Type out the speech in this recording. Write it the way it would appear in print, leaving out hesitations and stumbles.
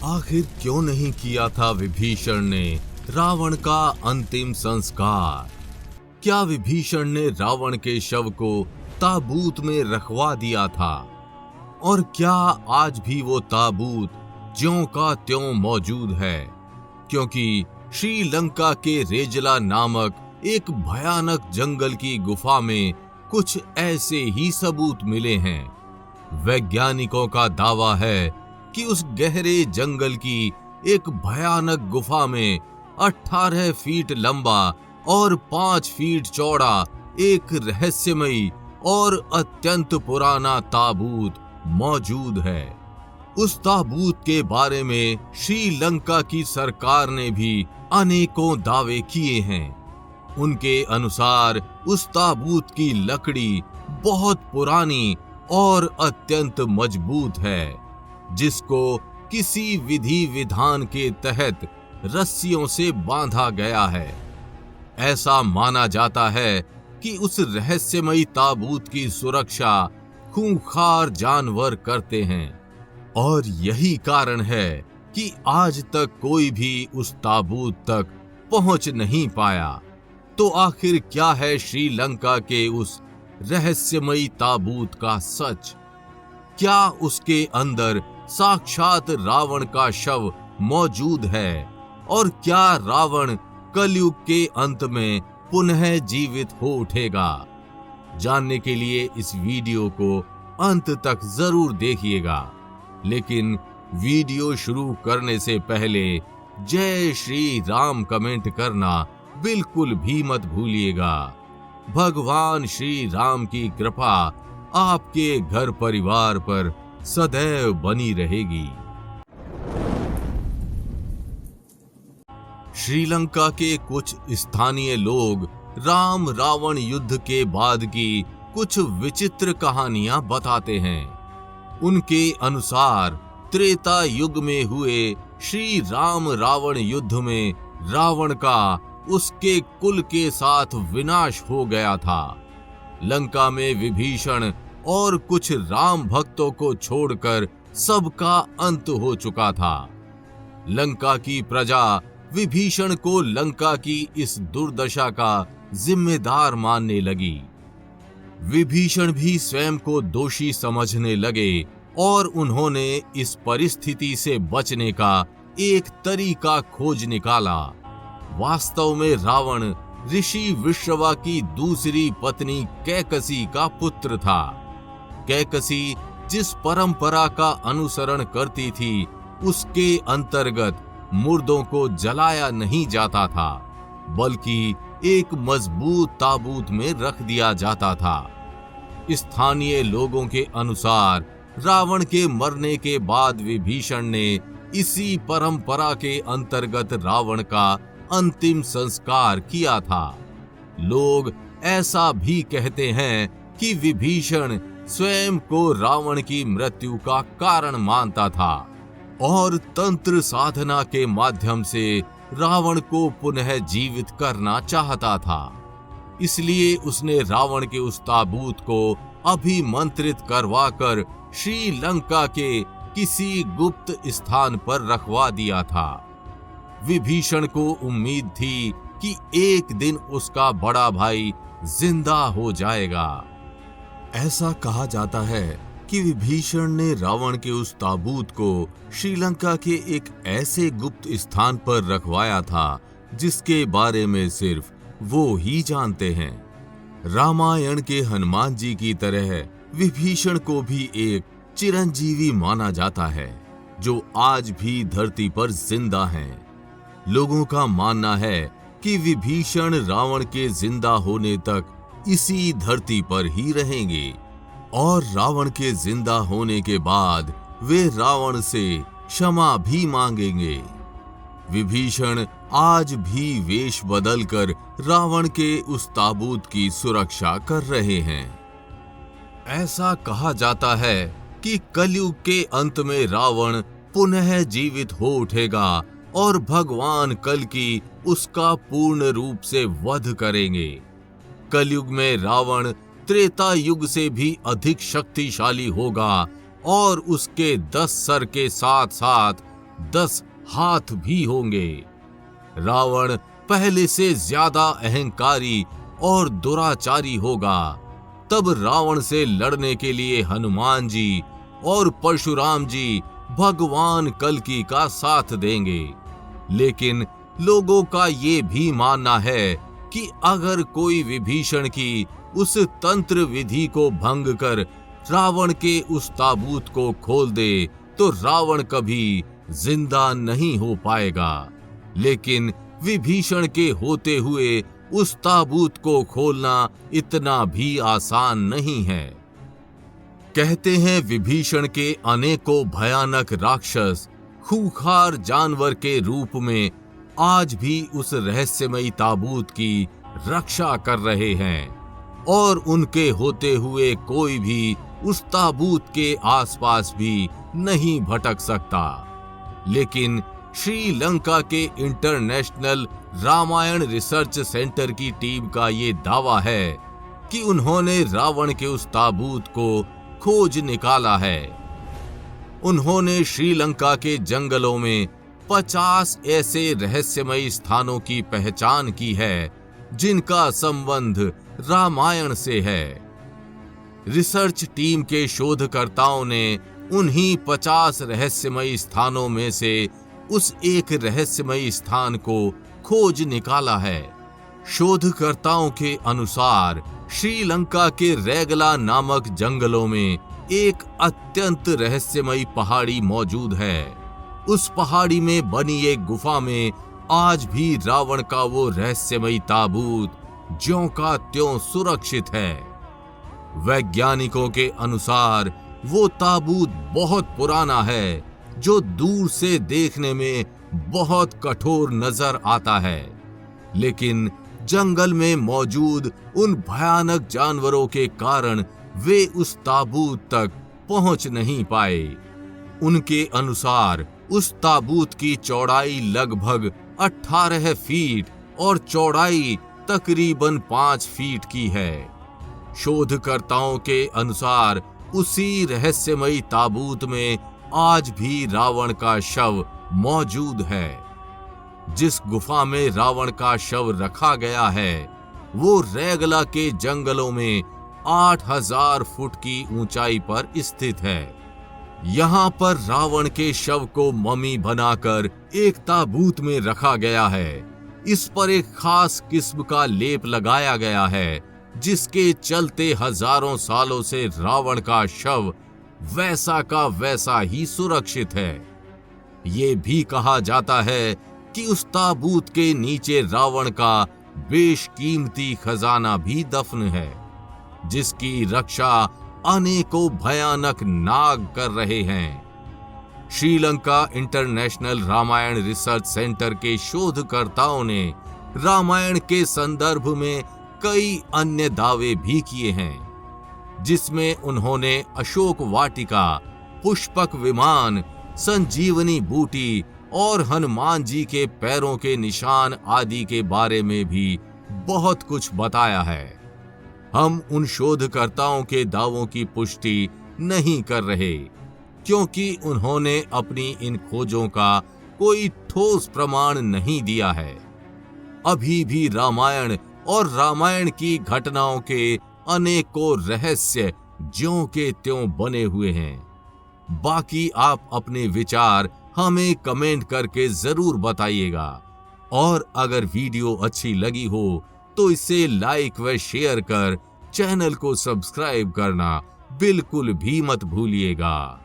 आखिर क्यों नहीं किया था विभीषण ने रावण का अंतिम संस्कार? क्या विभीषण ने रावण के शव को ताबूत में रखवा दिया था? और क्या आज भी वो ताबूत ज्यों का त्यों मौजूद है? क्योंकि श्रीलंका के रेजला नामक एक भयानक जंगल की गुफा में कुछ ऐसे ही सबूत मिले हैं। वैज्ञानिकों का दावा है कि उस गहरे जंगल की एक भयानक गुफा में 18 फीट लंबा और 5 फीट चौड़ा एक रहस्यमयी और अत्यंत पुराना ताबूत मौजूद है। उस ताबूत के बारे में श्रीलंका की सरकार ने भी अनेकों दावे किए हैं। उनके अनुसार उस ताबूत की लकड़ी बहुत पुरानी और अत्यंत मजबूत है, जिसको किसी विधि विधान के तहत रस्सियों से बांधा गया है। ऐसा माना जाता है कि उस रहस्यमयी ताबूत की सुरक्षा खूंखार जानवर करते हैं और यही कारण है कि आज तक कोई भी उस ताबूत तक पहुंच नहीं पाया। तो आखिर क्या है श्रीलंका के उस रहस्यमयी ताबूत का सच? क्या उसके अंदर साक्षात रावण का शव मौजूद है? और क्या रावण कलयुग के अंत में पुनः जीवित हो उठेगा? जानने के लिए इस वीडियो को अंत तक जरूर देखिएगा। लेकिन वीडियो शुरू करने से पहले जय श्री राम कमेंट करना बिल्कुल भी मत भूलिएगा। भगवान श्री राम की कृपा आपके घर परिवार पर सदैव बनी रहेगी। श्रीलंका के कुछ स्थानीय लोग राम रावण युद्ध के बाद की कुछ विचित्र कहानियां बताते हैं। उनके अनुसार त्रेता युग में हुए श्री राम रावण युद्ध में रावण का उसके कुल के साथ विनाश हो गया था। लंका में विभीषण और कुछ राम भक्तों को छोड़कर सबका अंत हो चुका था। लंका की प्रजा विभीषण को लंका की इस दुर्दशा का जिम्मेदार मानने लगी। विभीषण भी स्वयं को दोषी समझने लगे और उन्होंने इस परिस्थिति से बचने का एक तरीका खोज निकाला। वास्तव में रावण ऋषि विश्रवा की दूसरी पत्नी कैकसी का पुत्र था। कैकसी जिस परंपरा का अनुसरण करती थी, उसके अंतर्गत मुर्दों को जलाया नहीं जाता था, बल्कि एक मजबूत ताबूत में रख दिया जाता था। स्थानीय लोगों के अनुसार रावण के मरने के बाद विभीषण ने इसी परंपरा के अंतर्गत रावण का अंतिम संस्कार किया था। लोग ऐसा भी कहते हैं कि विभीषण स्वयं को रावण की मृत्यु का कारण मानता था और तंत्र साधना के माध्यम से रावण को पुनः जीवित करना चाहता था। इसलिए उसने रावण के उस ताबूत को अभिमंत्रित करवाकर श्रीलंका के किसी गुप्त स्थान पर रखवा दिया था। विभीषण को उम्मीद थी कि एक दिन उसका बड़ा भाई जिंदा हो जाएगा। ऐसा कहा जाता है कि विभीषण ने रावण के उस ताबूत को श्रीलंका के एक ऐसे गुप्त स्थान पर रखवाया था जिसके बारे में सिर्फ वो ही जानते हैं। रामायण के हनुमान जी की तरह विभीषण को भी एक चिरंजीवी माना जाता है, जो आज भी धरती पर जिंदा हैं। लोगों का मानना है कि विभीषण रावण के जिंदा होने तक इसी धरती पर ही रहेंगे और रावण के जिंदा होने के बाद वे रावण से क्षमा भी मांगेंगे। विभीषण आज भी वेश बदलकर रावण के उस ताबूत की सुरक्षा कर रहे हैं। ऐसा कहा जाता है कि कलयुग के अंत में रावण पुनः जीवित हो उठेगा और भगवान कल्कि उसका पूर्ण रूप से वध करेंगे। कलयुग में रावण त्रेता युग से भी अधिक शक्तिशाली होगा और उसके 10 सर के साथ साथ 10 हाथ भी होंगे। रावण पहले से ज्यादा अहंकारी और दुराचारी होगा। तब रावण से लड़ने के लिए हनुमान जी और परशुराम जी भगवान कल्कि का साथ देंगे। लेकिन लोगों का ये भी मानना है कि अगर कोई विभीषण की उस तंत्र विधि को भंग कर रावण के उस ताबूत को खोल दे तो रावण कभी जिंदा नहीं हो पाएगा। लेकिन विभीषण के होते हुए उस ताबूत को खोलना इतना भी आसान नहीं है। कहते हैं विभीषण के अनेकों भयानक राक्षस खूंखार जानवर के रूप में आज भी उस रहस्यमयी ताबूत की रक्षा कर रहे हैं और उनके होते हुए कोई भी उस ताबूत के आसपास भी नहीं भटक सकता। लेकिन श्रीलंका के इंटरनेशनल रामायण रिसर्च सेंटर की टीम का ये दावा है कि उन्होंने रावण के उस ताबूत को खोज निकाला है। उन्होंने श्रीलंका के जंगलों में 50 ऐसे रहस्यमयी स्थानों की पहचान की है जिनका संबंध रामायण से है। रिसर्च टीम के शोधकर्ताओं ने उन्हीं 50 रहस्यमयी स्थानों में से उस एक रहस्यमयी स्थान को खोज निकाला है। शोधकर्ताओं के अनुसार श्रीलंका के रैगला नामक जंगलों में एक अत्यंत रहस्यमयी पहाड़ी मौजूद है। उस पहाड़ी में बनी एक गुफा में आज भी रावण का वो रहस्यमयी ताबूत ज्यों का त्यों सुरक्षित है। वैज्ञानिकों के अनुसार वो ताबूत बहुत पुराना है, जो दूर से देखने में बहुत कठोर नजर आता है, लेकिन जंगल में मौजूद उन भयानक जानवरों के कारण वे उस ताबूत तक पहुंच नहीं पाए। उनके अनुसार उस ताबूत की चौड़ाई लगभग 18 फीट और चौड़ाई तकरीबन 5 फीट की है। शोधकर्ताओं के अनुसार उसी रहस्यमयी ताबूत में आज भी रावण का शव मौजूद है। जिस गुफा में रावण का शव रखा गया है वो रैगला के जंगलों में 8000 फुट की ऊंचाई पर स्थित है। यहाँ पर रावण के शव को ममी बनाकर एक ताबूत में रखा गया है। इस पर एक खास किस्म का लेप लगाया गया है, जिसके चलते हजारों सालों से रावण का शव वैसा का वैसा ही सुरक्षित है। ये भी कहा जाता है कि उस ताबूत के नीचे रावण का बेशकीमती खजाना भी दफन है, जिसकी रक्षा अनेकों भयानक नाग कर रहे हैं। Sri Lanka international Ramayana research centre के शोधकर्ताओं ने रामायण के संदर्भ में कई अन्य दावे भी किए हैं, जिसमें उन्होंने अशोक वाटिका, पुष्पक विमान, संजीवनी बूटी और हनुमान जी के पैरों के निशान आदि के बारे में भी बहुत कुछ बताया है। हम उन शोधकर्ताओं के दावों की पुष्टि नहीं कर रहे, क्योंकि उन्होंने अपनी इन खोजों का कोई ठोस प्रमाण नहीं दिया है। अभी भी रामायण और रामायण की घटनाओं के अनेकों रहस्य ज्यों के त्यों बने हुए हैं। बाकी आप अपने विचार हमें कमेंट करके जरूर बताइएगा, और अगर वीडियो अच्छी लगी हो तो इसे लाइक व शेयर कर चैनल को सब्सक्राइब करना बिल्कुल भी मत भूलिएगा।